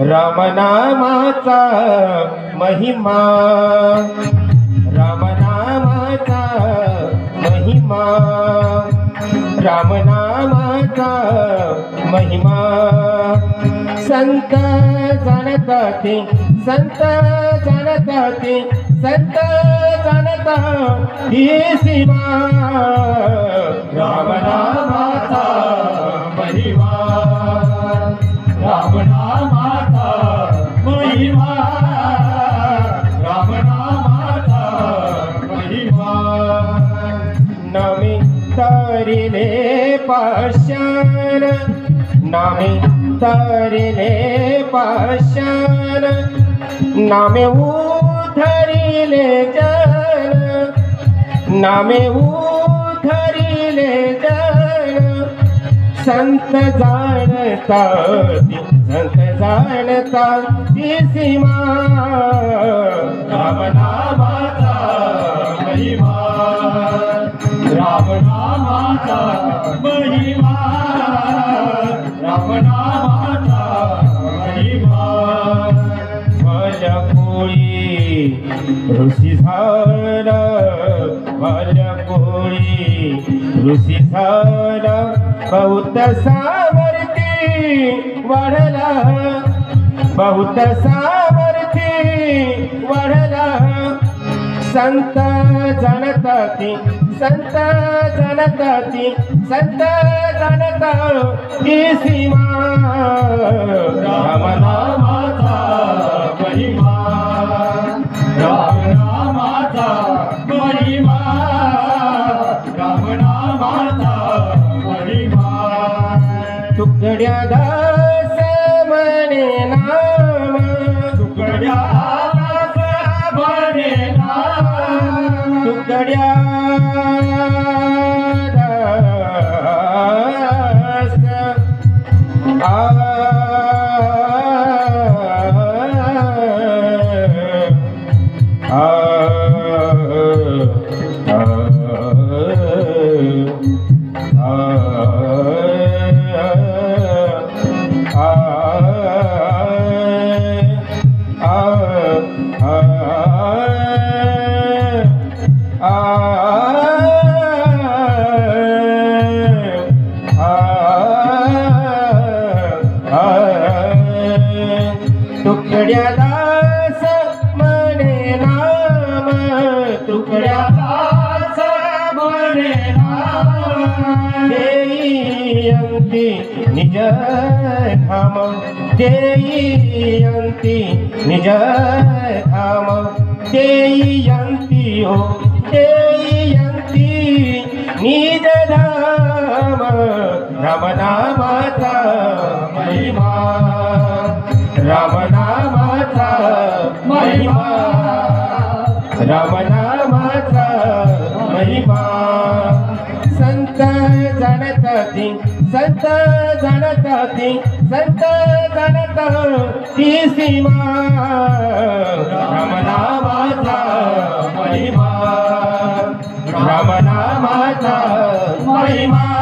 रामनामाचा महिमा, रामनामाचा महिमा, रामनामाचा महिमा. संत जाणतात, संत जाणतात, संत जाणतात ही सीमा. रामनामाचा महिमा, रामनामाचा महिमा, रामनामाचा महिमा. नामे तारिले पाषाण, नामे तारिले पाषाण, नामे उधरिले जन, नामे उधरिले जन. संत जाणतात, संत जाणतात ही सीमा. रामनामाचा महिमा, रामनामाचा महिमा, रामनामाचा महिमा. माझ्या कोळी ऋषी झाला, माझ्या कोळी ऋषी झाला. बहुत सामर्थी वाढला, बहुत सामर्थी वाढला. संत जाणतात, संत जाणतात, संत जाणतात ही सीमा. रामनामाचा महिमा, रामनामाचा महिमा, रामनामाचा महिमा. तुकड्या दास म्हणे नाम, तुकड्या दास म्हणे नाम, तुकड्या तुकड्या दास म्हणे नाम, तुकड्या दास म्हणे नाम. देईयंती निज धाम, देईयंती निज धाम, देईयंती हो देईयंती निज धाम. रामनामाचा महिमा, रामनामाचा महिमा, रामनामाचा महिमा. संत जाणतात, संत जाणतात, संत जाणतात ही सीमा. रामनामाचा महिमा, रामनामाचा महिमा.